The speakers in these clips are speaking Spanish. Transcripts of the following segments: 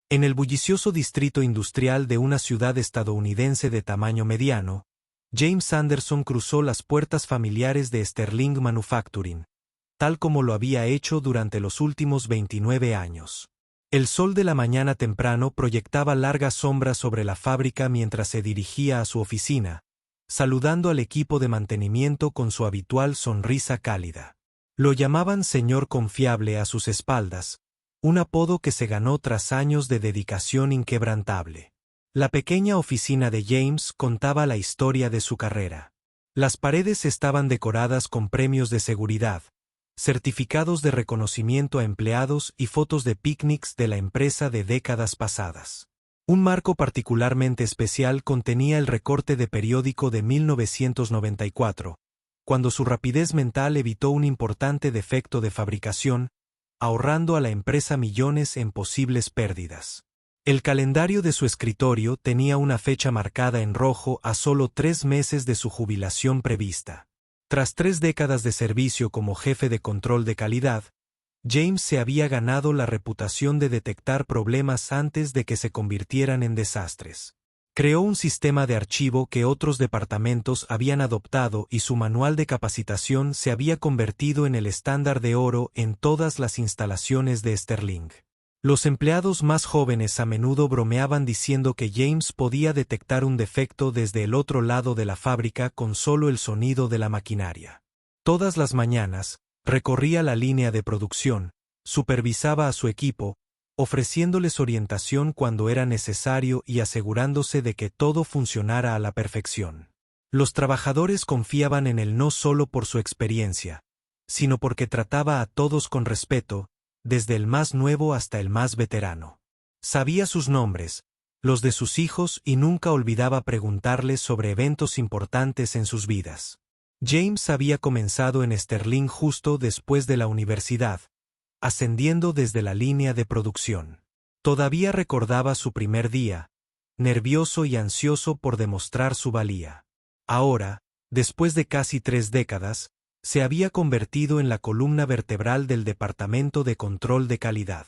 En el bullicioso distrito industrial de una ciudad estadounidense de tamaño mediano, James Anderson cruzó las puertas familiares de Sterling Manufacturing, tal como lo había hecho durante los últimos 29 años. El sol de la mañana temprano proyectaba largas sombras sobre la fábrica mientras se dirigía a su oficina, saludando al equipo de mantenimiento con su habitual sonrisa cálida. Lo llamaban señor confiable a sus espaldas, un apodo que se ganó tras años de dedicación inquebrantable. La pequeña oficina de James contaba la historia de su carrera. Las paredes estaban decoradas con premios de seguridad, certificados de reconocimiento a empleados y fotos de picnics de la empresa de décadas pasadas. Un marco particularmente especial contenía el recorte de periódico de 1994, cuando su rapidez mental evitó un importante defecto de fabricación, ahorrando a la empresa millones en posibles pérdidas. El calendario de su escritorio tenía una fecha marcada en rojo a solo 3 meses de su jubilación prevista. Tras 3 décadas de servicio como jefe de control de calidad, James se había ganado la reputación de detectar problemas antes de que se convirtieran en desastres. Creó un sistema de archivo que otros departamentos habían adoptado y su manual de capacitación se había convertido en el estándar de oro en todas las instalaciones de Sterling. Los empleados más jóvenes a menudo bromeaban diciendo que James podía detectar un defecto desde el otro lado de la fábrica con solo el sonido de la maquinaria. Todas las mañanas, recorría la línea de producción, supervisaba a su equipo, ofreciéndoles orientación cuando era necesario y asegurándose de que todo funcionara a la perfección. Los trabajadores confiaban en él no solo por su experiencia, sino porque trataba a todos con respeto, desde el más nuevo hasta el más veterano. Sabía sus nombres, los de sus hijos y nunca olvidaba preguntarles sobre eventos importantes en sus vidas. James había comenzado en Sterling justo después de la universidad, ascendiendo desde la línea de producción. Todavía recordaba su primer día, nervioso y ansioso por demostrar su valía. Ahora, después de casi 3 décadas, se había convertido en la columna vertebral del Departamento de Control de Calidad.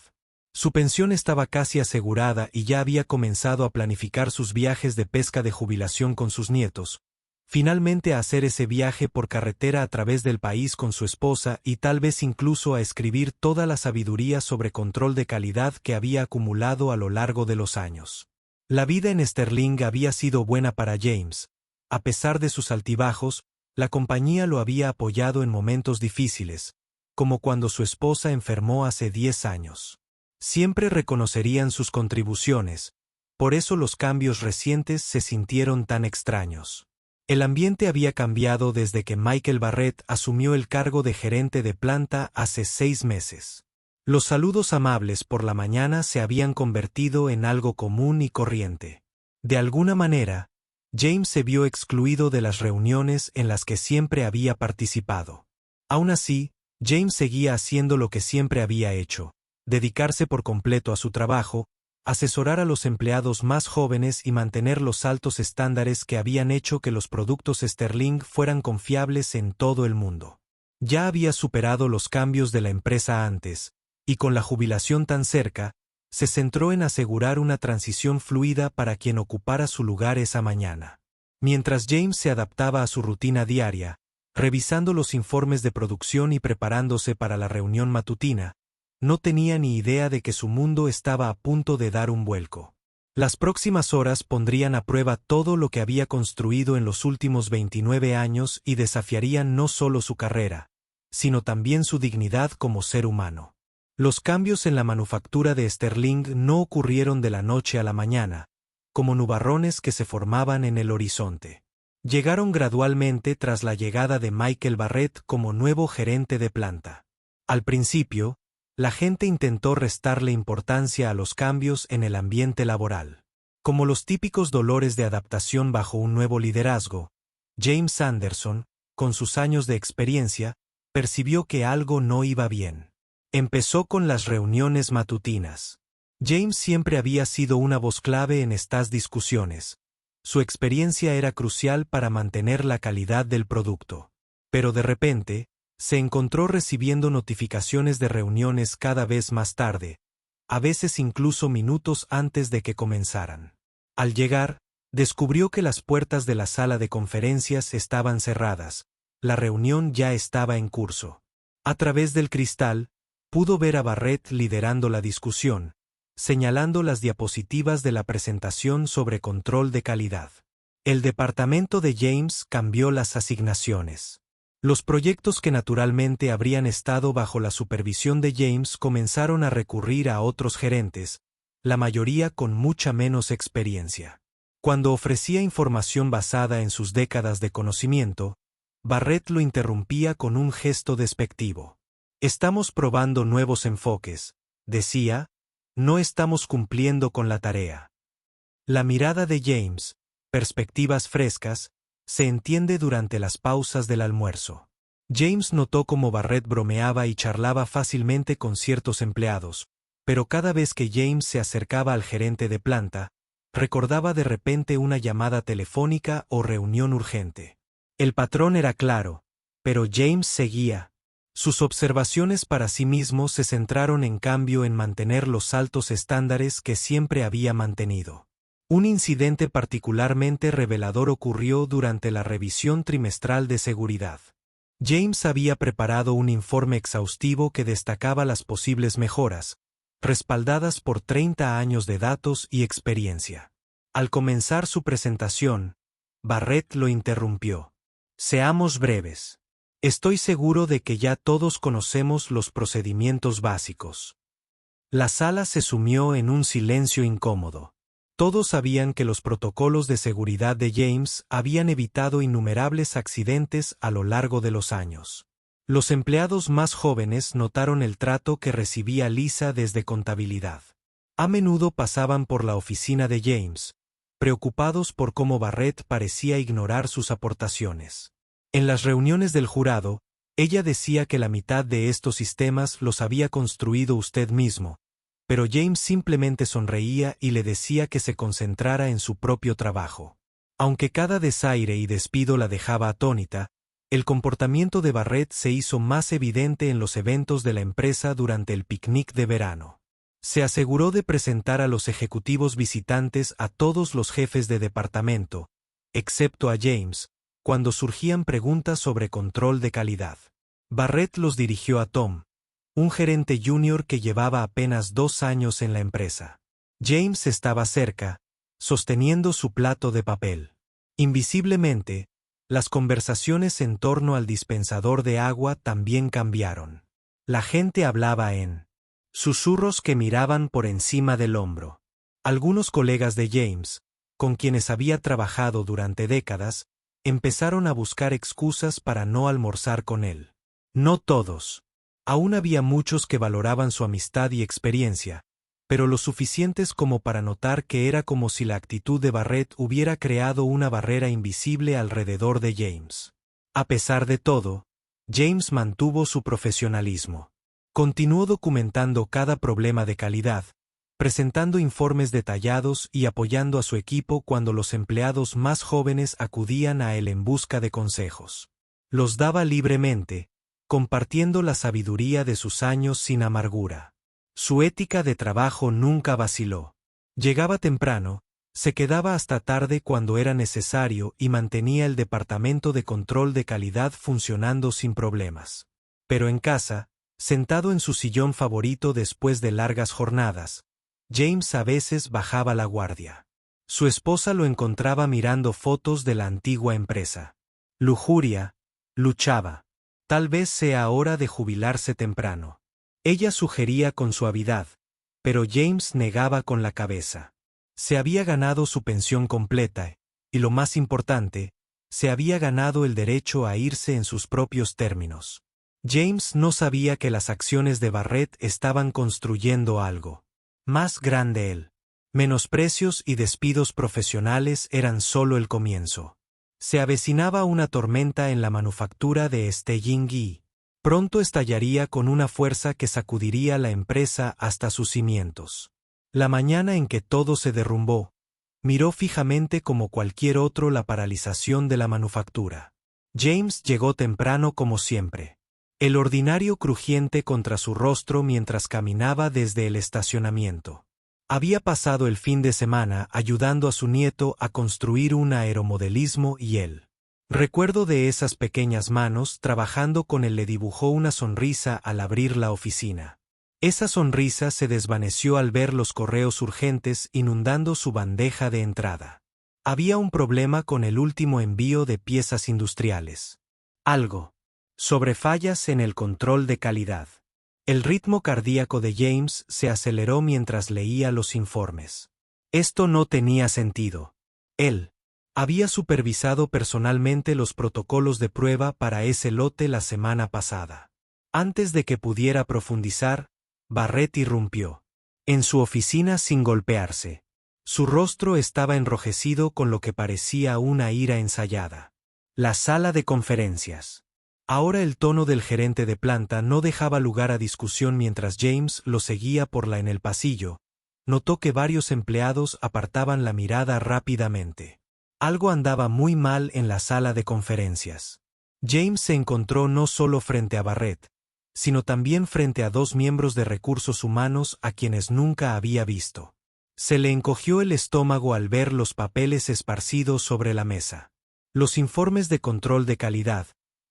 Su pensión estaba casi asegurada y ya había comenzado a planificar sus viajes de pesca de jubilación con sus nietos, finalmente a hacer ese viaje por carretera a través del país con su esposa y tal vez incluso a escribir toda la sabiduría sobre control de calidad que había acumulado a lo largo de los años. La vida en Sterling había sido buena para James. A pesar de sus altibajos, la compañía lo había apoyado en momentos difíciles, como cuando su esposa enfermó hace 10 años. Siempre reconocerían sus contribuciones, por eso los cambios recientes se sintieron tan extraños. El ambiente había cambiado desde que Michael Barrett asumió el cargo de gerente de planta hace 6 meses. Los saludos amables por la mañana se habían convertido en algo común y corriente. De alguna manera, James se vio excluido de las reuniones en las que siempre había participado. Aún así, James seguía haciendo lo que siempre había hecho, dedicarse por completo a su trabajo, asesorar a los empleados más jóvenes y mantener los altos estándares que habían hecho que los productos Sterling fueran confiables en todo el mundo. Ya había superado los cambios de la empresa antes, y con la jubilación tan cerca, se centró en asegurar una transición fluida para quien ocupara su lugar esa mañana. Mientras James se adaptaba a su rutina diaria, revisando los informes de producción y preparándose para la reunión matutina, no tenía ni idea de que su mundo estaba a punto de dar un vuelco. Las próximas horas pondrían a prueba todo lo que había construido en los últimos 29 años y desafiarían no solo su carrera, sino también su dignidad como ser humano. Los cambios en la manufactura de Sterling no ocurrieron de la noche a la mañana, como nubarrones que se formaban en el horizonte. Llegaron gradualmente tras la llegada de Michael Barrett como nuevo gerente de planta. Al principio, la gente intentó restarle importancia a los cambios en el ambiente laboral. Como los típicos dolores de adaptación bajo un nuevo liderazgo, James Anderson, con sus años de experiencia, percibió que algo no iba bien. Empezó con las reuniones matutinas. James siempre había sido una voz clave en estas discusiones. Su experiencia era crucial para mantener la calidad del producto. Pero de repente, se encontró recibiendo notificaciones de reuniones cada vez más tarde, a veces incluso minutos antes de que comenzaran. Al llegar, descubrió que las puertas de la sala de conferencias estaban cerradas. La reunión ya estaba en curso. A través del cristal, pudo ver a Barrett liderando la discusión, señalando las diapositivas de la presentación sobre control de calidad. El departamento de James cambió las asignaciones. Los proyectos que naturalmente habrían estado bajo la supervisión de James comenzaron a recurrir a otros gerentes, la mayoría con mucha menos experiencia. Cuando ofrecía información basada en sus décadas de conocimiento, Barrett lo interrumpía con un gesto despectivo. «Estamos probando nuevos enfoques», decía, «no estamos cumpliendo con la tarea». La mirada de James, perspectivas frescas, se entiende durante las pausas del almuerzo. James notó cómo Barrett bromeaba y charlaba fácilmente con ciertos empleados, pero cada vez que James se acercaba al gerente de planta, recordaba de repente una llamada telefónica o reunión urgente. El patrón era claro, pero James seguía. Sus observaciones para sí mismo se centraron en cambio en mantener los altos estándares que siempre había mantenido. Un incidente particularmente revelador ocurrió durante la revisión trimestral de seguridad. James había preparado un informe exhaustivo que destacaba las posibles mejoras, respaldadas por 30 años de datos y experiencia. Al comenzar su presentación, Barrett lo interrumpió. «Seamos breves. Estoy seguro de que ya todos conocemos los procedimientos básicos». La sala se sumió en un silencio incómodo. Todos sabían que los protocolos de seguridad de James habían evitado innumerables accidentes a lo largo de los años. Los empleados más jóvenes notaron el trato que recibía Lisa desde contabilidad. A menudo pasaban por la oficina de James, preocupados por cómo Barrett parecía ignorar sus aportaciones. En las reuniones del jurado, ella decía que la mitad de estos sistemas los había construido usted mismo, pero James simplemente sonreía y le decía que se concentrara en su propio trabajo. Aunque cada desaire y despido la dejaba atónita, el comportamiento de Barrett se hizo más evidente en los eventos de la empresa durante el picnic de verano. Se aseguró de presentar a los ejecutivos visitantes a todos los jefes de departamento, excepto a James, cuando surgían preguntas sobre control de calidad. Barrett los dirigió a Tom, un gerente junior que llevaba apenas 2 años en la empresa. James estaba cerca, sosteniendo su plato de papel. Invisiblemente, las conversaciones en torno al dispensador de agua también cambiaron. La gente hablaba en susurros que miraban por encima del hombro. Algunos colegas de James, con quienes había trabajado durante décadas, empezaron a buscar excusas para no almorzar con él. No todos. Aún había muchos que valoraban su amistad y experiencia, pero lo suficientes como para notar que era como si la actitud de Barrett hubiera creado una barrera invisible alrededor de James. A pesar de todo, James mantuvo su profesionalismo. Continuó documentando cada problema de calidad, presentando informes detallados y apoyando a su equipo cuando los empleados más jóvenes acudían a él en busca de consejos. Los daba libremente, compartiendo la sabiduría de sus años sin amargura. Su ética de trabajo nunca vaciló. Llegaba temprano, se quedaba hasta tarde cuando era necesario y mantenía el departamento de control de calidad funcionando sin problemas. Pero en casa, sentado en su sillón favorito después de largas jornadas, James a veces bajaba la guardia. Su esposa lo encontraba mirando fotos de la antigua empresa. Lujuria, luchaba. Tal vez sea hora de jubilarse temprano. Ella sugería con suavidad, pero James negaba con la cabeza. Se había ganado su pensión completa, y lo más importante, se había ganado el derecho a irse en sus propios términos. James no sabía que las acciones de Barrett estaban construyendo algo más grande él. Menosprecios y despidos profesionales eran solo el comienzo. Se avecinaba una tormenta en la manufactura de Stelling. Pronto estallaría con una fuerza que sacudiría la empresa hasta sus cimientos. La mañana en que todo se derrumbó, miró fijamente como cualquier otro la paralización de la manufactura. James llegó temprano como siempre. el ordinario crujiente contra su rostro mientras caminaba desde el estacionamiento. Había pasado el fin de semana ayudando a su nieto a construir un aeromodelismo y él. Recuerdo de esas pequeñas manos trabajando con él le dibujó una sonrisa al abrir la oficina. Esa sonrisa se desvaneció al ver los correos urgentes inundando su bandeja de entrada. Había un problema con el último envío de piezas industriales. Algo sobre fallas en el control de calidad. El ritmo cardíaco de James se aceleró mientras leía los informes. Esto no tenía sentido. Él había supervisado personalmente los protocolos de prueba para ese lote la semana pasada. Antes de que pudiera profundizar, Barrett irrumpió en su oficina sin golpearse. Su rostro estaba enrojecido con lo que parecía una ira ensayada. La sala de conferencias. Ahora el tono del gerente de planta no dejaba lugar a discusión mientras James lo seguía en el pasillo. Notó que varios empleados apartaban la mirada rápidamente. Algo andaba muy mal en la sala de conferencias. James se encontró no solo frente a Barrett, sino también frente a dos miembros de recursos humanos a quienes nunca había visto. Se le encogió el estómago al ver los papeles esparcidos sobre la mesa. Los informes de control de calidad,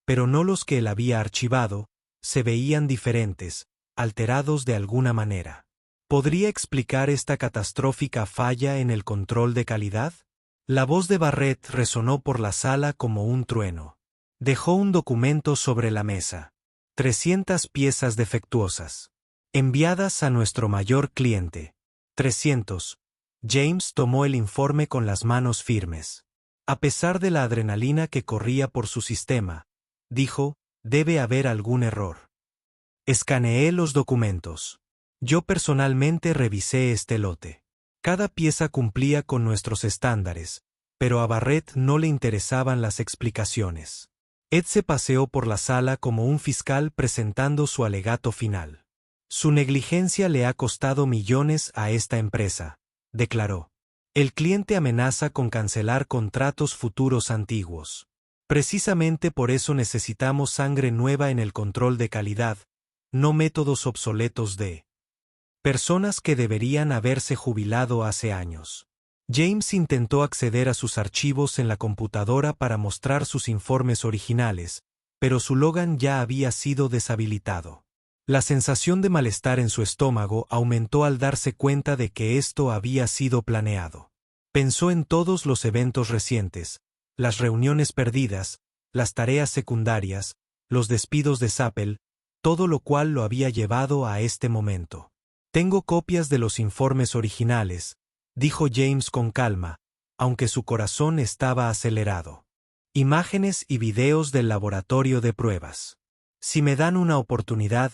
pero no los que él había archivado, se veían diferentes, alterados de alguna manera. ¿Podría explicar esta catastrófica falla en el control de calidad? La voz de Barrett resonó por la sala como un trueno. Dejó un documento sobre la mesa. 300 piezas defectuosas. Enviadas a nuestro mayor cliente. 300. James tomó el informe con las manos firmes. A pesar de la adrenalina que corría por su sistema, dijo, debe haber algún error. Escaneé los documentos. Yo personalmente revisé este lote. Cada pieza cumplía con nuestros estándares, pero a Barrett no le interesaban las explicaciones. Ed se paseó por la sala como un fiscal presentando su alegato final. Su negligencia le ha costado millones a esta empresa, declaró. El cliente amenaza con cancelar contratos futuros antiguos. Precisamente por eso necesitamos sangre nueva en el control de calidad, no métodos obsoletos de personas que deberían haberse jubilado hace años. James intentó acceder a sus archivos en la computadora para mostrar sus informes originales, pero su Logan ya había sido deshabilitado. La sensación de malestar en su estómago aumentó al darse cuenta de que esto había sido planeado. Pensó en todos los eventos recientes, las reuniones perdidas, las tareas secundarias, los despidos de Sapple, todo lo cual lo había llevado a este momento. Tengo copias de los informes originales, dijo James con calma, aunque su corazón estaba acelerado. Imágenes y videos del laboratorio de pruebas. Si me dan una oportunidad,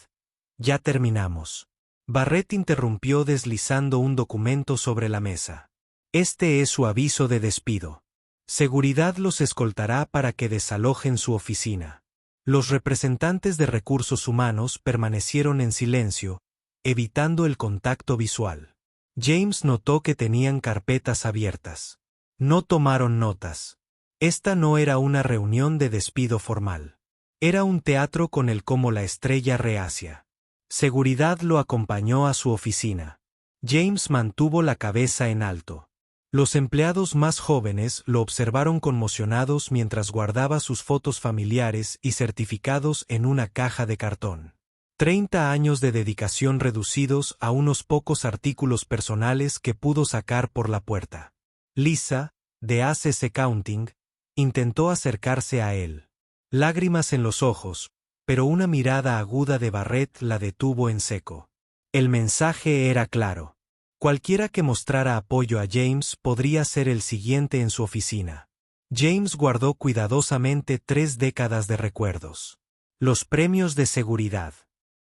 ya terminamos. Barrett interrumpió deslizando un documento sobre la mesa. Este es su aviso de despido. Seguridad los escoltará para que desalojen su oficina. Los representantes de recursos humanos permanecieron en silencio, evitando el contacto visual. James notó que tenían carpetas abiertas. No tomaron notas. Esta no era una reunión de despido formal. Era un teatro con él como la estrella reacia. Seguridad lo acompañó a su oficina. James mantuvo la cabeza en alto. Los empleados más jóvenes lo observaron conmocionados mientras guardaba sus fotos familiares y certificados en una caja de cartón. 30 años de dedicación reducidos a unos pocos artículos personales que pudo sacar por la puerta. Lisa, de ACC Counting, intentó acercarse a él. Lágrimas en los ojos, pero una mirada aguda de Barrett la detuvo en seco. El mensaje era claro. Cualquiera que mostrara apoyo a James podría ser el siguiente en su oficina. James guardó cuidadosamente 3 décadas de recuerdos. Los premios de seguridad.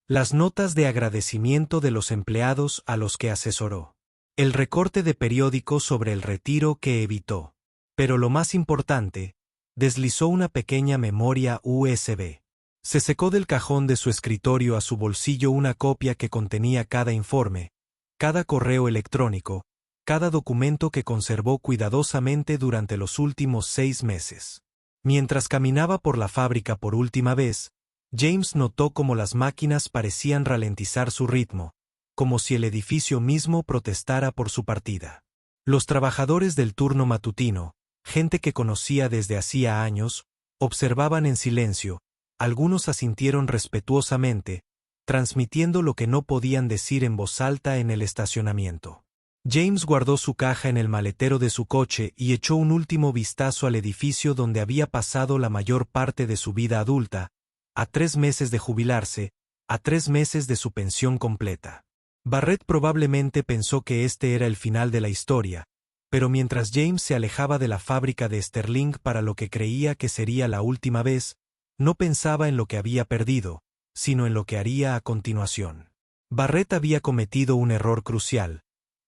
Las notas de agradecimiento de los empleados a los que asesoró. El recorte de periódico sobre el retiro que evitó. Pero lo más importante, deslizó una pequeña memoria USB. Se secó del cajón de su escritorio a su bolsillo una copia que contenía cada informe, cada correo electrónico, cada documento que conservó cuidadosamente durante los últimos 6 meses. Mientras caminaba por la fábrica por última vez, James notó cómo las máquinas parecían ralentizar su ritmo, como si el edificio mismo protestara por su partida. Los trabajadores del turno matutino, gente que conocía desde hacía años, observaban en silencio, algunos asintieron respetuosamente, transmitiendo lo que no podían decir en voz alta en el estacionamiento. James guardó su caja en el maletero de su coche y echó un último vistazo al edificio donde había pasado la mayor parte de su vida adulta, a 3 meses de jubilarse, a 3 meses de su pensión completa. Barrett probablemente pensó que este era el final de la historia, pero mientras James se alejaba de la fábrica de Sterling para lo que creía que sería la última vez, no pensaba en lo que había perdido, sino en lo que haría a continuación. Barrett había cometido un error crucial.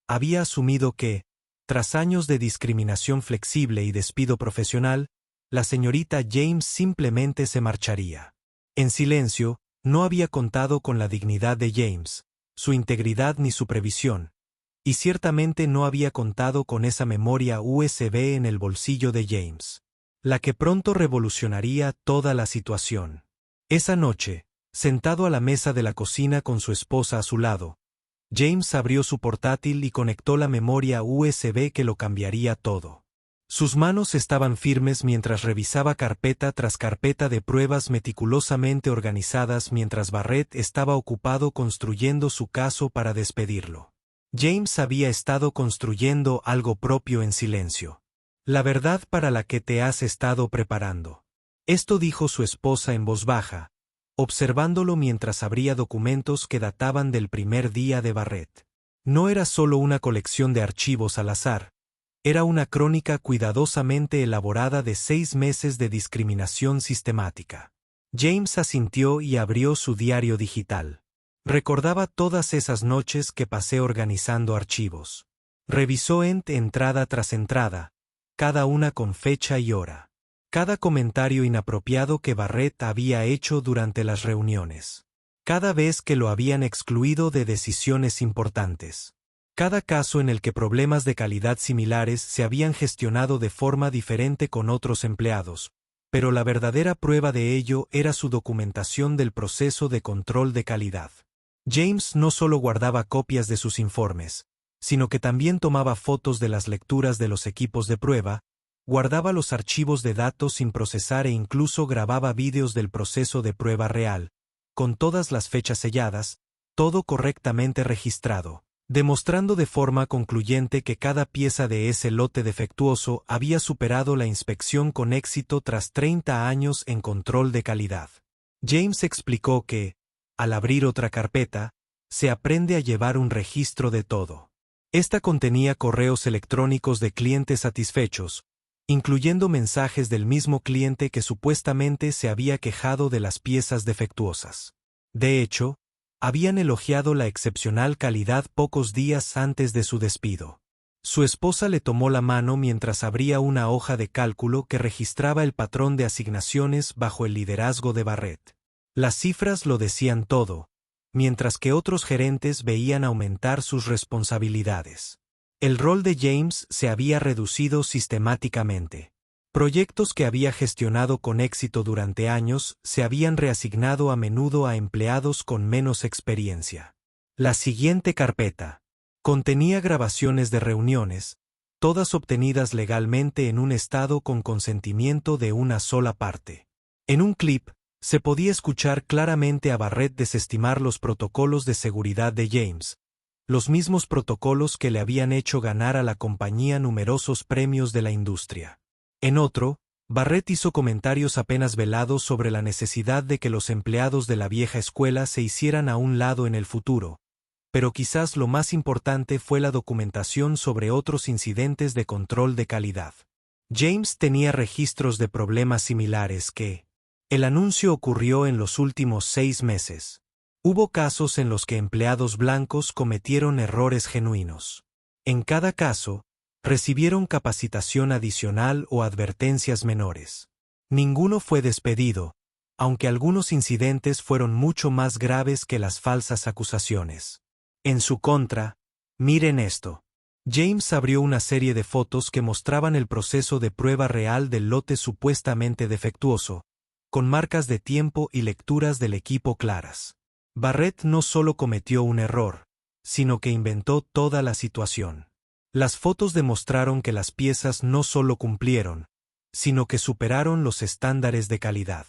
Había asumido que, tras años de discriminación flexible y despido profesional, la señorita James simplemente se marcharía. En silencio, no había contado con la dignidad de James, su integridad ni su previsión, y ciertamente no había contado con esa memoria USB en el bolsillo de James, la que pronto revolucionaría toda la situación. Esa noche, sentado a la mesa de la cocina con su esposa a su lado, James abrió su portátil y conectó la memoria USB que lo cambiaría todo. Sus manos estaban firmes mientras revisaba carpeta tras carpeta de pruebas meticulosamente organizadas mientras Barrett estaba ocupado construyendo su caso para despedirlo. James había estado construyendo algo propio en silencio. La verdad para la que te has estado preparando. Esto dijo su esposa en voz baja, observándolo mientras abría documentos que databan del primer día de Barrett. No era solo una colección de archivos al azar, era una crónica cuidadosamente elaborada de 6 meses de discriminación sistemática. James asintió y abrió su diario digital. Recordaba todas esas noches que pasé organizando archivos. Revisó entrada tras entrada, cada una con fecha y hora. Cada comentario inapropiado que Barrett había hecho durante las reuniones. Cada vez que lo habían excluido de decisiones importantes. Cada caso en el que problemas de calidad similares se habían gestionado de forma diferente con otros empleados, pero la verdadera prueba de ello era su documentación del proceso de control de calidad. James no solo guardaba copias de sus informes, sino que también tomaba fotos de las lecturas de los equipos de prueba, guardaba los archivos de datos sin procesar e incluso grababa vídeos del proceso de prueba real, con todas las fechas selladas, todo correctamente registrado, demostrando de forma concluyente que cada pieza de ese lote defectuoso había superado la inspección con éxito tras 30 años en control de calidad. James explicó que, al abrir otra carpeta, se aprende a llevar un registro de todo. Esta contenía correos electrónicos de clientes satisfechos, incluyendo mensajes del mismo cliente que supuestamente se había quejado de las piezas defectuosas. De hecho, habían elogiado la excepcional calidad pocos días antes de su despido. Su esposa le tomó la mano mientras abría una hoja de cálculo que registraba el patrón de asignaciones bajo el liderazgo de Barrett. Las cifras lo decían todo, mientras que otros gerentes veían aumentar sus responsabilidades. El rol de James se había reducido sistemáticamente. Proyectos que había gestionado con éxito durante años se habían reasignado a menudo a empleados con menos experiencia. La siguiente carpeta contenía grabaciones de reuniones, todas obtenidas legalmente en un estado con consentimiento de una sola parte. En un clip, se podía escuchar claramente a Barrett desestimar los protocolos de seguridad de James, los mismos protocolos que le habían hecho ganar a la compañía numerosos premios de la industria. En otro, Barrett hizo comentarios apenas velados sobre la necesidad de que los empleados de la vieja escuela se hicieran a un lado en el futuro, pero quizás lo más importante fue la documentación sobre otros incidentes de control de calidad. James tenía registros de problemas similares que, el anuncio ocurrió en los últimos 6 meses. Hubo casos en los que empleados blancos cometieron errores genuinos. En cada caso, recibieron capacitación adicional o advertencias menores. Ninguno fue despedido, aunque algunos incidentes fueron mucho más graves que las falsas acusaciones. En su contra, miren esto. James abrió una serie de fotos que mostraban el proceso de prueba real del lote supuestamente defectuoso, con marcas de tiempo y lecturas del equipo claras. Barrett no solo cometió un error, sino que inventó toda la situación. Las fotos demostraron que las piezas no solo cumplieron, sino que superaron los estándares de calidad.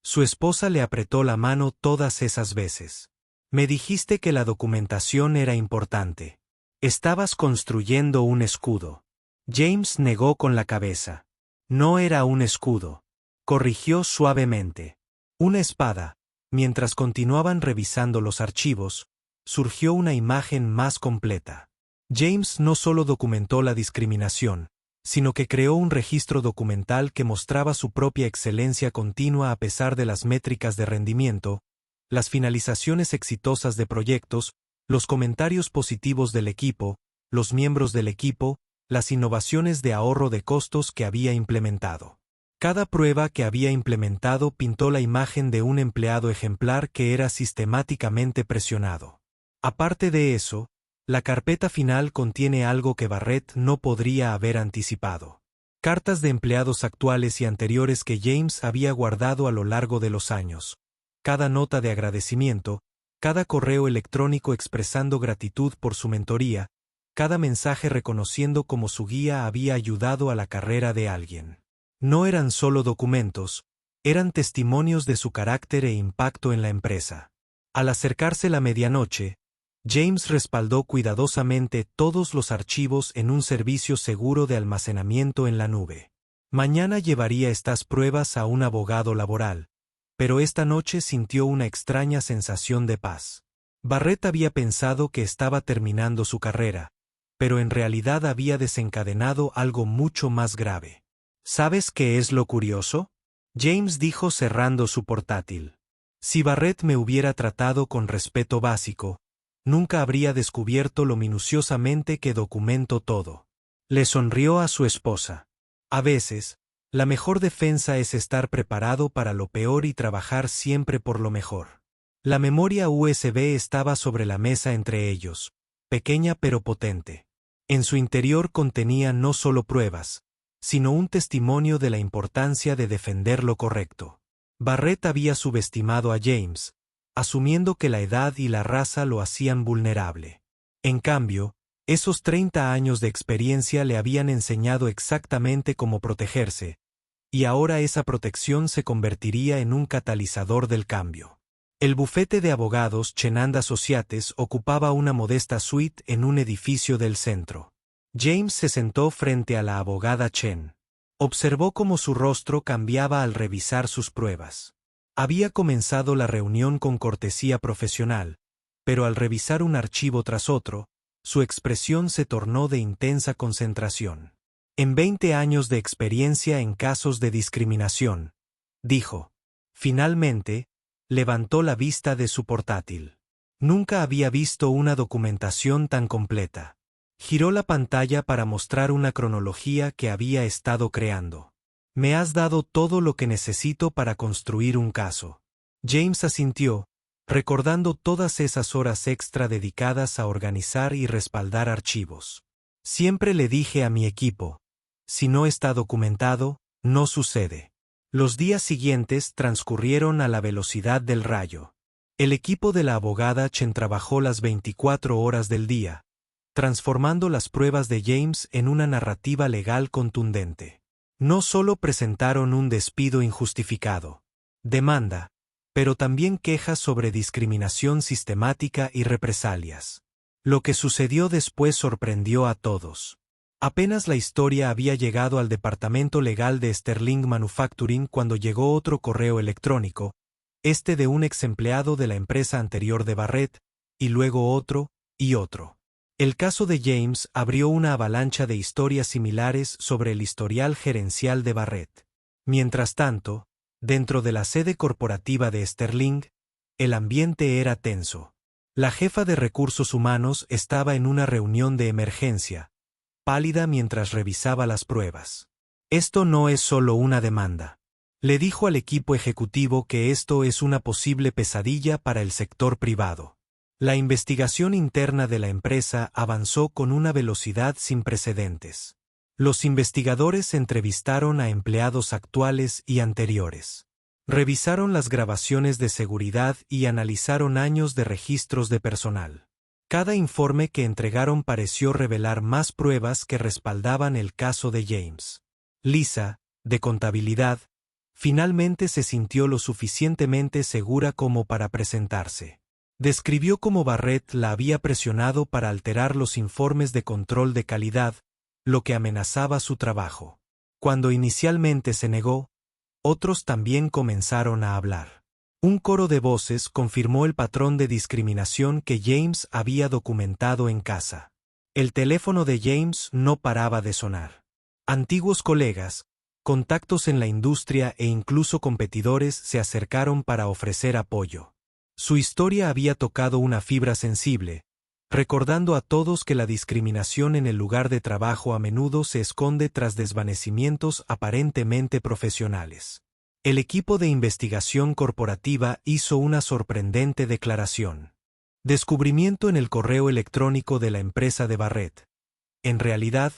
Su esposa le apretó la mano todas esas veces. Me dijiste que la documentación era importante. Estabas construyendo un escudo. James negó con la cabeza. No era un escudo. Corrigió suavemente. Una espada. Mientras continuaban revisando los archivos, surgió una imagen más completa. James no solo documentó la discriminación, sino que creó un registro documental que mostraba su propia excelencia continua a pesar de las métricas de rendimiento, las finalizaciones exitosas de proyectos, los comentarios positivos del equipo, los miembros del equipo, las innovaciones de ahorro de costos que había implementado. Cada prueba que había implementado pintó la imagen de un empleado ejemplar que era sistemáticamente presionado. Aparte de eso, la carpeta final contiene algo que Barrett no podría haber anticipado. Cartas de empleados actuales y anteriores que James había guardado a lo largo de los años. Cada nota de agradecimiento, cada correo electrónico expresando gratitud por su mentoría, cada mensaje reconociendo cómo su guía había ayudado a la carrera de alguien. No eran solo documentos, eran testimonios de su carácter e impacto en la empresa. Al acercarse la medianoche, James respaldó cuidadosamente todos los archivos en un servicio seguro de almacenamiento en la nube. Mañana llevaría estas pruebas a un abogado laboral, pero esta noche sintió una extraña sensación de paz. Barrett había pensado que estaba terminando su carrera, pero en realidad había desencadenado algo mucho más grave. ¿Sabes qué es lo curioso? James dijo cerrando su portátil. Si Barrett me hubiera tratado con respeto básico, nunca habría descubierto lo minuciosamente que documento todo. Le sonrió a su esposa. A veces, la mejor defensa es estar preparado para lo peor y trabajar siempre por lo mejor. La memoria USB estaba sobre la mesa entre ellos, pequeña pero potente. En su interior contenía no solo pruebas, sino un testimonio de la importancia de defender lo correcto. Barrett había subestimado a James, asumiendo que la edad y la raza lo hacían vulnerable. En cambio, esos 30 años de experiencia le habían enseñado exactamente cómo protegerse, y ahora esa protección se convertiría en un catalizador del cambio. El bufete de abogados Chenand Associates ocupaba una modesta suite en un edificio del centro. James se sentó frente a la abogada Chen. Observó cómo su rostro cambiaba al revisar sus pruebas. Había comenzado la reunión con cortesía profesional, pero al revisar un archivo tras otro, su expresión se tornó de intensa concentración. En 20 años de experiencia en casos de discriminación, dijo. Finalmente, levantó la vista de su portátil. Nunca había visto una documentación tan completa. Giró la pantalla para mostrar una cronología que había estado creando. Me has dado todo lo que necesito para construir un caso. James asintió, recordando todas esas horas extra dedicadas a organizar y respaldar archivos. Siempre le dije a mi equipo, si no está documentado, no sucede. Los días siguientes transcurrieron a la velocidad del rayo. El equipo de la abogada Chen trabajó las 24 horas del día, transformando las pruebas de James en una narrativa legal contundente. No solo presentaron un despido injustificado, demanda, pero también quejas sobre discriminación sistemática y represalias. Lo que sucedió después sorprendió a todos. Apenas la historia había llegado al departamento legal de Sterling Manufacturing cuando llegó otro correo electrónico, este de un ex empleado de la empresa anterior de Barrett, y luego otro, y otro. El caso de James abrió una avalancha de historias similares sobre el historial gerencial de Barrett. Mientras tanto, dentro de la sede corporativa de Sterling, el ambiente era tenso. La jefa de recursos humanos estaba en una reunión de emergencia, pálida mientras revisaba las pruebas. Esto no es solo una demanda. Le dijo al equipo ejecutivo que esto es una posible pesadilla para el sector privado. La investigación interna de la empresa avanzó con una velocidad sin precedentes. Los investigadores entrevistaron a empleados actuales y anteriores. Revisaron las grabaciones de seguridad y analizaron años de registros de personal. Cada informe que entregaron pareció revelar más pruebas que respaldaban el caso de James. Lisa, de contabilidad, finalmente se sintió lo suficientemente segura como para presentarse. Describió cómo Barrett la había presionado para alterar los informes de control de calidad, lo que amenazaba su trabajo. Cuando inicialmente se negó, otros también comenzaron a hablar. Un coro de voces confirmó el patrón de discriminación que James había documentado en casa. El teléfono de James no paraba de sonar. Antiguos colegas, contactos en la industria e incluso competidores se acercaron para ofrecer apoyo. Su historia había tocado una fibra sensible, recordando a todos que la discriminación en el lugar de trabajo a menudo se esconde tras desvanecimientos aparentemente profesionales. El equipo de investigación corporativa hizo una sorprendente declaración. Descubrimiento en el correo electrónico de la empresa de Barrett. En realidad,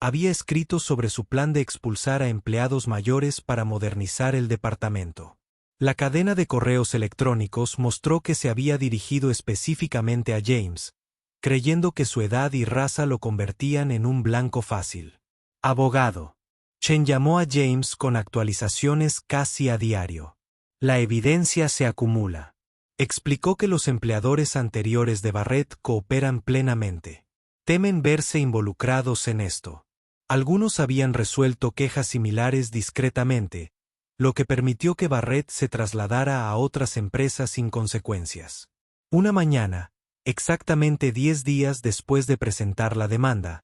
había escrito sobre su plan de expulsar a empleados mayores para modernizar el departamento. La cadena de correos electrónicos mostró que se había dirigido específicamente a James, creyendo que su edad y raza lo convertían en un blanco fácil. Abogado. Chen llamó a James con actualizaciones casi a diario. La evidencia se acumula. Explicó que los empleadores anteriores de Barrett cooperan plenamente. Temen verse involucrados en esto. Algunos habían resuelto quejas similares discretamente, lo que permitió que Barrett se trasladara a otras empresas sin consecuencias. Una mañana, exactamente 10 días después de presentar la demanda,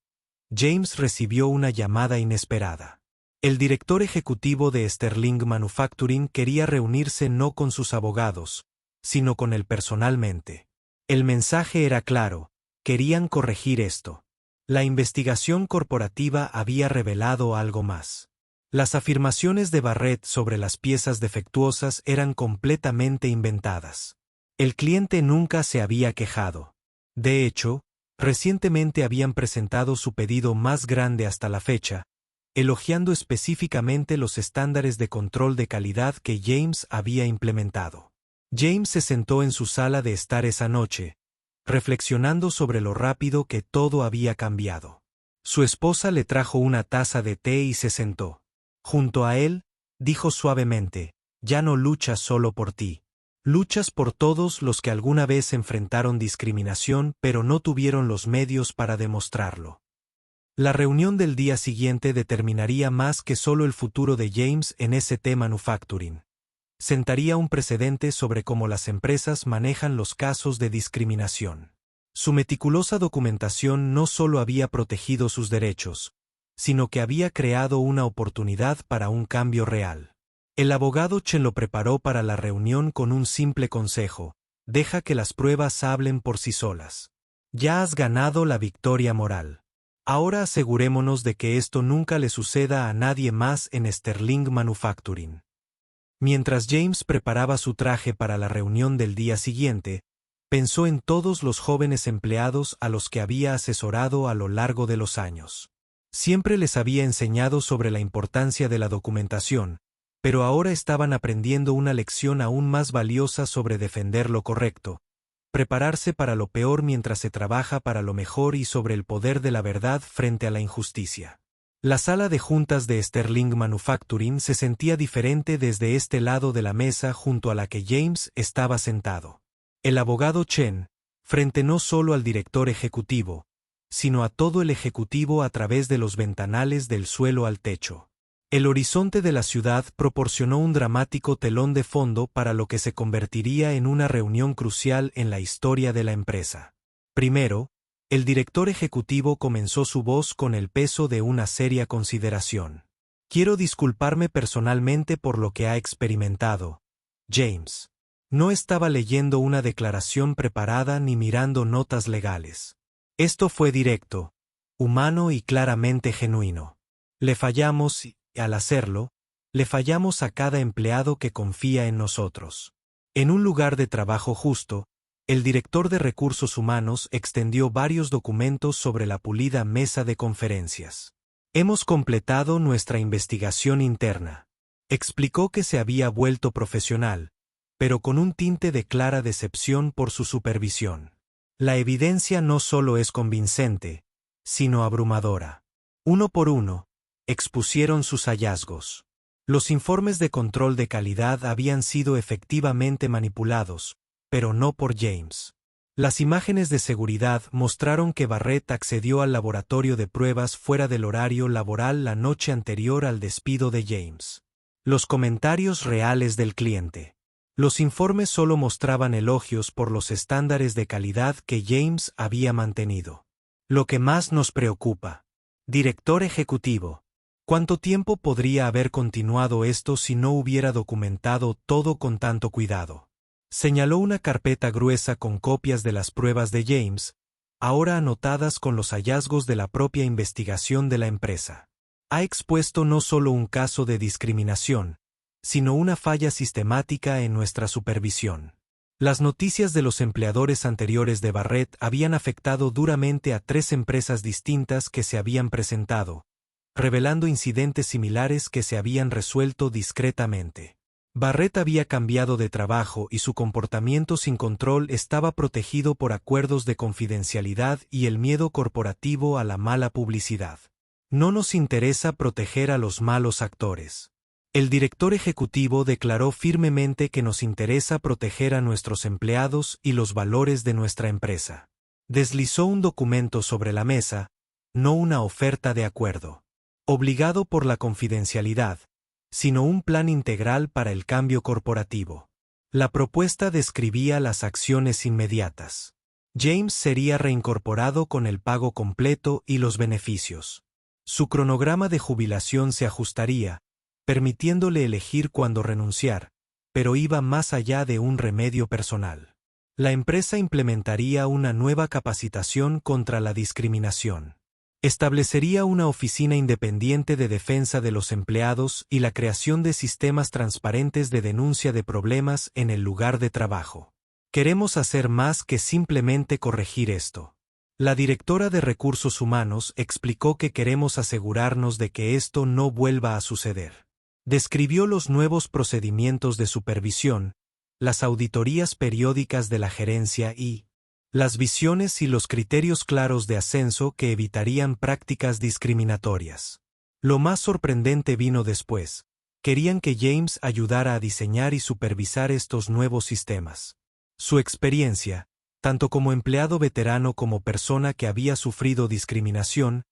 James recibió una llamada inesperada. El director ejecutivo de Sterling Manufacturing quería reunirse no con sus abogados, sino con él personalmente. El mensaje era claro: querían corregir esto. La investigación corporativa había revelado algo más. Las afirmaciones de Barrett sobre las piezas defectuosas eran completamente inventadas. El cliente nunca se había quejado. De hecho, recientemente habían presentado su pedido más grande hasta la fecha, elogiando específicamente los estándares de control de calidad que James había implementado. James se sentó en su sala de estar esa noche, reflexionando sobre lo rápido que todo había cambiado. Su esposa le trajo una taza de té y se sentó. Junto a él, dijo suavemente: ya no luchas solo por ti. Luchas por todos los que alguna vez enfrentaron discriminación pero no tuvieron los medios para demostrarlo. La reunión del día siguiente determinaría más que solo el futuro de James en ST Manufacturing. Sentaría un precedente sobre cómo las empresas manejan los casos de discriminación. Su meticulosa documentación no solo había protegido sus derechos, sino que había creado una oportunidad para un cambio real. El abogado Chen lo preparó para la reunión con un simple consejo: deja que las pruebas hablen por sí solas. Ya has ganado la victoria moral. Ahora asegurémonos de que esto nunca le suceda a nadie más en Sterling Manufacturing. Mientras James preparaba su traje para la reunión del día siguiente, pensó en todos los jóvenes empleados a los que había asesorado a lo largo de los años. Siempre les había enseñado sobre la importancia de la documentación, pero ahora estaban aprendiendo una lección aún más valiosa sobre defender lo correcto, prepararse para lo peor mientras se trabaja para lo mejor y sobre el poder de la verdad frente a la injusticia. La sala de juntas de Sterling Manufacturing se sentía diferente desde este lado de la mesa junto a la que James estaba sentado. El abogado Chen, frente no solo al director ejecutivo, sino a todo el ejecutivo a través de los ventanales del suelo al techo. El horizonte de la ciudad proporcionó un dramático telón de fondo para lo que se convertiría en una reunión crucial en la historia de la empresa. Primero, el director ejecutivo comenzó su voz con el peso de una seria consideración. Quiero disculparme personalmente por lo que ha experimentado, James. No estaba leyendo una declaración preparada ni mirando notas legales. Esto fue directo, humano y claramente genuino. Le fallamos y, al hacerlo, le fallamos a cada empleado que confía en nosotros. En un lugar de trabajo justo, el director de recursos humanos extendió varios documentos sobre la pulida mesa de conferencias. Hemos completado nuestra investigación interna. Explicó que se había vuelto profesional, pero con un tinte de clara decepción por su supervisión. La evidencia no solo es convincente, sino abrumadora. Uno por uno, expusieron sus hallazgos. Los informes de control de calidad habían sido efectivamente manipulados, pero no por James. Las imágenes de seguridad mostraron que Barrett accedió al laboratorio de pruebas fuera del horario laboral la noche anterior al despido de James. Los comentarios reales del cliente. Los informes solo mostraban elogios por los estándares de calidad que James había mantenido. Lo que más nos preocupa. Director ejecutivo. ¿Cuánto tiempo podría haber continuado esto si no hubiera documentado todo con tanto cuidado? Señaló una carpeta gruesa con copias de las pruebas de James, ahora anotadas con los hallazgos de la propia investigación de la empresa. Ha expuesto no solo un caso de discriminación, sino una falla sistemática en nuestra supervisión. Las noticias de los empleadores anteriores de Barrett habían afectado duramente a 3 empresas distintas que se habían presentado, revelando incidentes similares que se habían resuelto discretamente. Barrett había cambiado de trabajo y su comportamiento sin control estaba protegido por acuerdos de confidencialidad y el miedo corporativo a la mala publicidad. No nos interesa proteger a los malos actores. El director ejecutivo declaró firmemente que nos interesa proteger a nuestros empleados y los valores de nuestra empresa. Deslizó un documento sobre la mesa, no una oferta de acuerdo, obligado por la confidencialidad, sino un plan integral para el cambio corporativo. La propuesta describía las acciones inmediatas. James sería reincorporado con el pago completo y los beneficios. Su cronograma de jubilación se ajustaría, permitiéndole elegir cuándo renunciar, pero iba más allá de un remedio personal. La empresa implementaría una nueva capacitación contra la discriminación. Establecería una oficina independiente de defensa de los empleados y la creación de sistemas transparentes de denuncia de problemas en el lugar de trabajo. Queremos hacer más que simplemente corregir esto. La directora de Recursos Humanos explicó que queremos asegurarnos de que esto no vuelva a suceder. Describió los nuevos procedimientos de supervisión, las auditorías periódicas de la gerencia y las visiones y los criterios claros de ascenso que evitarían prácticas discriminatorias. Lo más sorprendente vino después. Querían que James ayudara a diseñar y supervisar estos nuevos sistemas. Su experiencia, tanto como empleado veterano como persona que había sufrido discriminación,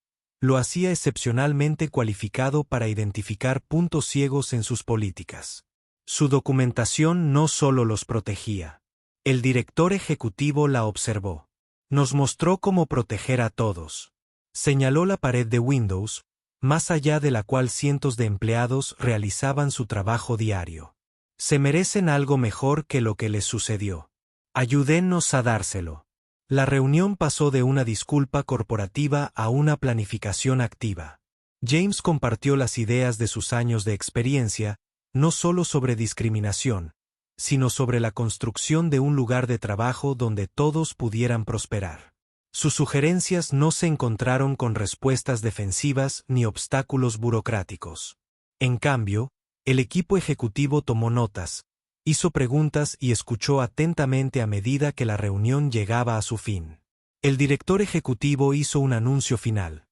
lo hacía excepcionalmente cualificado para identificar puntos ciegos en sus políticas. Su documentación no solo los protegía. El director ejecutivo la observó. Nos mostró cómo proteger a todos. Señaló la pared de Windows, más allá de la cual cientos de empleados realizaban su trabajo diario. Se merecen algo mejor que lo que les sucedió. Ayúdennos a dárselo. La reunión pasó de una disculpa corporativa a una planificación activa. James compartió las ideas de sus años de experiencia, no solo sobre discriminación, sino sobre la construcción de un lugar de trabajo donde todos pudieran prosperar. Sus sugerencias no se encontraron con respuestas defensivas ni obstáculos burocráticos. En cambio, el equipo ejecutivo tomó notas, hizo preguntas y escuchó atentamente a medida que la reunión llegaba a su fin. El director ejecutivo hizo un anuncio final.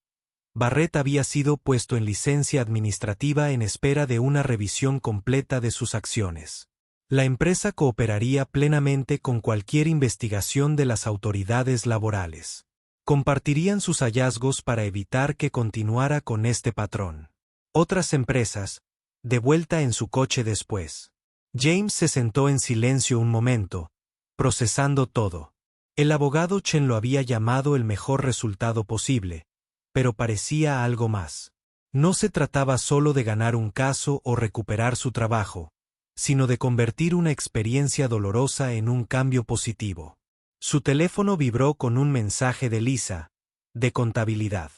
Barrett había sido puesto en licencia administrativa en espera de una revisión completa de sus acciones. La empresa cooperaría plenamente con cualquier investigación de las autoridades laborales. Compartirían sus hallazgos para evitar que continuara con este patrón. Otras empresas, de vuelta en su coche después. James se sentó en silencio un momento, procesando todo. El abogado Chen lo había llamado el mejor resultado posible, pero parecía algo más. No se trataba solo de ganar un caso o recuperar su trabajo, sino de convertir una experiencia dolorosa en un cambio positivo. Su teléfono vibró con un mensaje de Lisa, de contabilidad.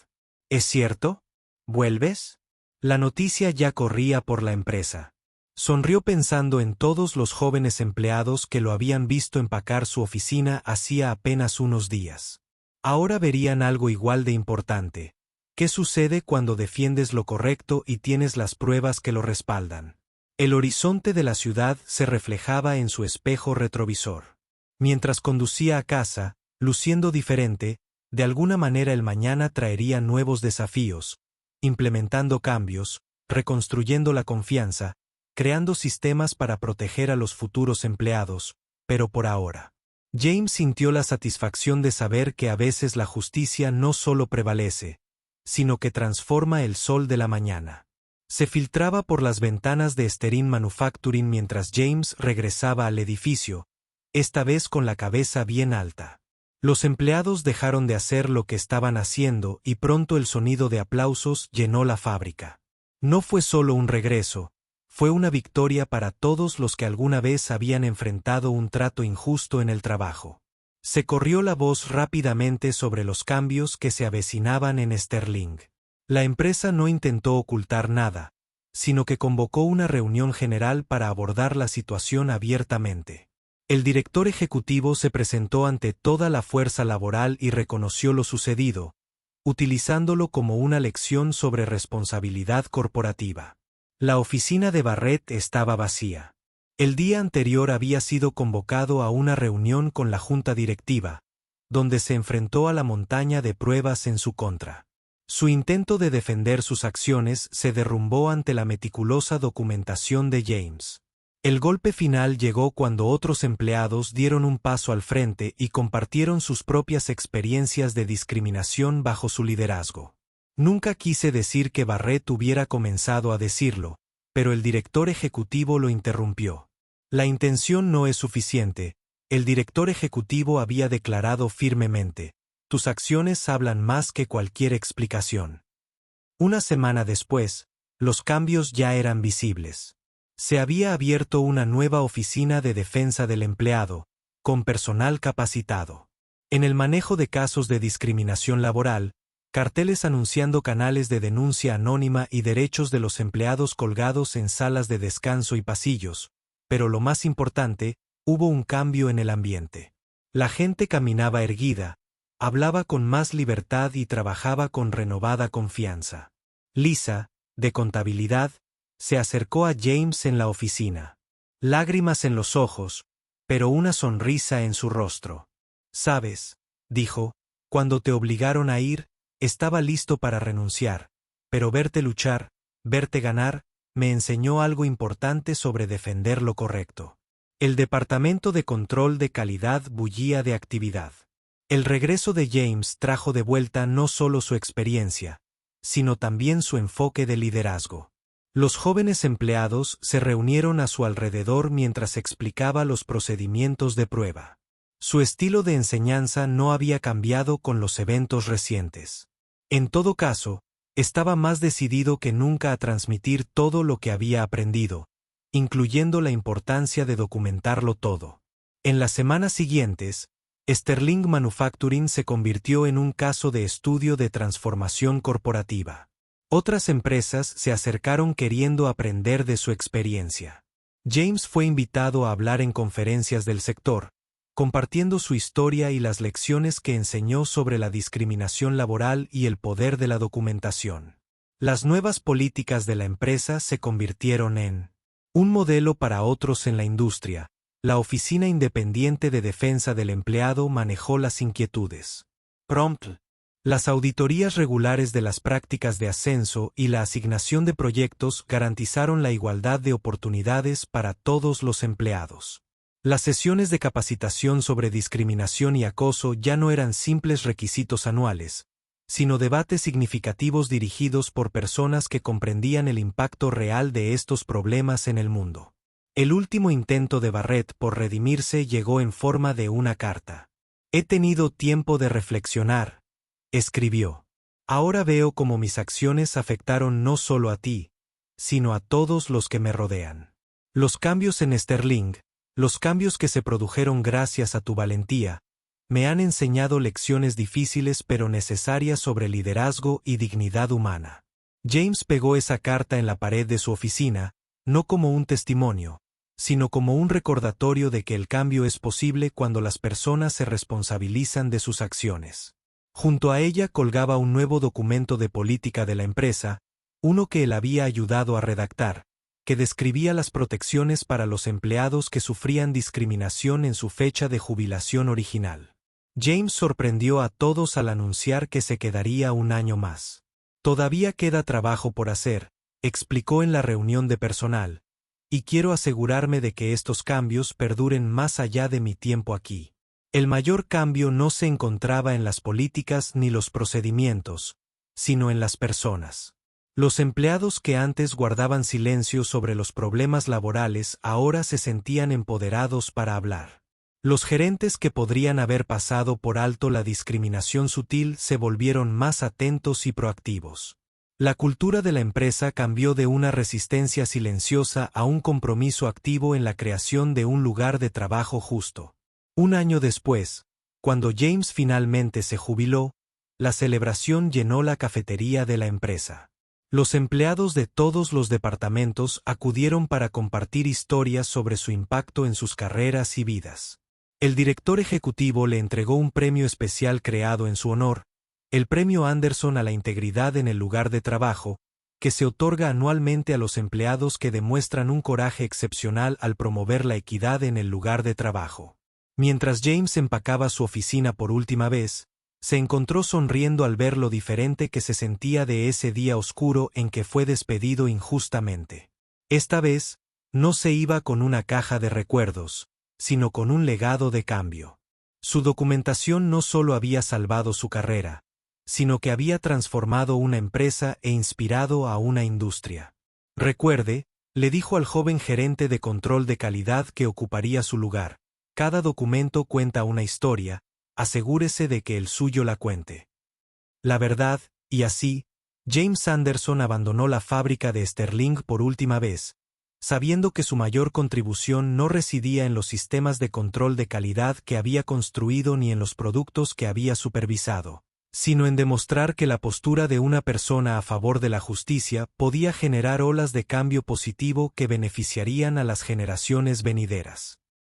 ¿Es cierto? ¿Vuelves? La noticia ya corría por la empresa. Sonrió pensando en todos los jóvenes empleados que lo habían visto empacar su oficina hacía apenas unos días. Ahora verían algo igual de importante. ¿Qué sucede cuando defiendes lo correcto y tienes las pruebas que lo respaldan? El horizonte de la ciudad se reflejaba en su espejo retrovisor. Mientras conducía a casa, luciendo diferente, de alguna manera el mañana traería nuevos desafíos, implementando cambios, reconstruyendo la confianza, creando sistemas para proteger a los futuros empleados, pero por ahora. James sintió la satisfacción de saber que a veces la justicia no solo prevalece, sino que transforma el sol de la mañana. Se filtraba por las ventanas de Sterling Manufacturing mientras James regresaba al edificio, esta vez con la cabeza bien alta. Los empleados dejaron de hacer lo que estaban haciendo y pronto el sonido de aplausos llenó la fábrica. No fue solo un regreso, fue una victoria para todos los que alguna vez habían enfrentado un trato injusto en el trabajo. Se corrió la voz rápidamente sobre los cambios que se avecinaban en Sterling. La empresa no intentó ocultar nada, sino que convocó una reunión general para abordar la situación abiertamente. El director ejecutivo se presentó ante toda la fuerza laboral y reconoció lo sucedido, utilizándolo como una lección sobre responsabilidad corporativa. La oficina de Barrett estaba vacía. El día anterior había sido convocado a una reunión con la junta directiva, donde se enfrentó a la montaña de pruebas en su contra. Su intento de defender sus acciones se derrumbó ante la meticulosa documentación de James. El golpe final llegó cuando otros empleados dieron un paso al frente y compartieron sus propias experiencias de discriminación bajo su liderazgo. Nunca quise decir que Barrett hubiera comenzado a decirlo, pero el director ejecutivo lo interrumpió. La intención no es suficiente, el director ejecutivo había declarado firmemente. Tus acciones hablan más que cualquier explicación. Una semana después, los cambios ya eran visibles. Se había abierto una nueva oficina de defensa del empleado, con personal capacitado. En el manejo de casos de discriminación laboral, carteles anunciando canales de denuncia anónima y derechos de los empleados colgados en salas de descanso y pasillos, pero lo más importante, hubo un cambio en el ambiente. La gente caminaba erguida, hablaba con más libertad y trabajaba con renovada confianza. Lisa, de contabilidad, se acercó a James en la oficina. Lágrimas en los ojos, pero una sonrisa en su rostro. «Sabes», dijo, «cuando te obligaron a ir, estaba listo para renunciar, pero verte luchar, verte ganar, me enseñó algo importante sobre defender lo correcto». El departamento de control de calidad bullía de actividad. El regreso de James trajo de vuelta no solo su experiencia, sino también su enfoque de liderazgo. Los jóvenes empleados se reunieron a su alrededor mientras explicaba los procedimientos de prueba. Su estilo de enseñanza no había cambiado con los eventos recientes. En todo caso, estaba más decidido que nunca a transmitir todo lo que había aprendido, incluyendo la importancia de documentarlo todo. En las semanas siguientes, Sterling Manufacturing se convirtió en un caso de estudio de transformación corporativa. Otras empresas se acercaron queriendo aprender de su experiencia. James fue invitado a hablar en conferencias del sector, compartiendo su historia y las lecciones que enseñó sobre la discriminación laboral y el poder de la documentación. Las nuevas políticas de la empresa se convirtieron en un modelo para otros en la industria. La Oficina Independiente de Defensa del Empleado manejó las inquietudes. Prompt. Las auditorías regulares de las prácticas de ascenso y la asignación de proyectos garantizaron la igualdad de oportunidades para todos los empleados. Las sesiones de capacitación sobre discriminación y acoso ya no eran simples requisitos anuales, sino debates significativos dirigidos por personas que comprendían el impacto real de estos problemas en el mundo. El último intento de Barrett por redimirse llegó en forma de una carta. «He tenido tiempo de reflexionar», escribió. «Ahora veo cómo mis acciones afectaron no solo a ti, sino a todos los que me rodean. Los cambios en Sterling, los cambios que se produjeron gracias a tu valentía, me han enseñado lecciones difíciles pero necesarias sobre liderazgo y dignidad humana». James pegó esa carta en la pared de su oficina, no como un testimonio, sino como un recordatorio de que el cambio es posible cuando las personas se responsabilizan de sus acciones. Junto a ella colgaba un nuevo documento de política de la empresa, uno que él había ayudado a redactar, que describía las protecciones para los empleados que sufrían discriminación en su fecha de jubilación original. James sorprendió a todos al anunciar que se quedaría un año más. Todavía queda trabajo por hacer, explicó en la reunión de personal, y quiero asegurarme de que estos cambios perduren más allá de mi tiempo aquí. El mayor cambio no se encontraba en las políticas ni los procedimientos, sino en las personas. Los empleados que antes guardaban silencio sobre los problemas laborales ahora se sentían empoderados para hablar. Los gerentes que podrían haber pasado por alto la discriminación sutil se volvieron más atentos y proactivos. La cultura de la empresa cambió de una resistencia silenciosa a un compromiso activo en la creación de un lugar de trabajo justo. Un año después, cuando James finalmente se jubiló, la celebración llenó la cafetería de la empresa. Los empleados de todos los departamentos acudieron para compartir historias sobre su impacto en sus carreras y vidas. El director ejecutivo le entregó un premio especial creado en su honor, el Premio Anderson a la Integridad en el Lugar de Trabajo, que se otorga anualmente a los empleados que demuestran un coraje excepcional al promover la equidad en el lugar de trabajo. Mientras James empacaba su oficina por última vez, se encontró sonriendo al ver lo diferente que se sentía de ese día oscuro en que fue despedido injustamente. Esta vez, no se iba con una caja de recuerdos, sino con un legado de cambio. Su documentación no solo había salvado su carrera, sino que había transformado una empresa e inspirado a una industria. Recuerde, le dijo al joven gerente de control de calidad que ocuparía su lugar, cada documento cuenta una historia, asegúrese de que el suyo la cuente. La verdad, y así, James Anderson abandonó la fábrica de Sterling por última vez, sabiendo que su mayor contribución no residía en los sistemas de control de calidad que había construido ni en los productos que había supervisado, sino en demostrar que la postura de una persona a favor de la justicia podía generar olas de cambio positivo que beneficiarían a las generaciones venideras.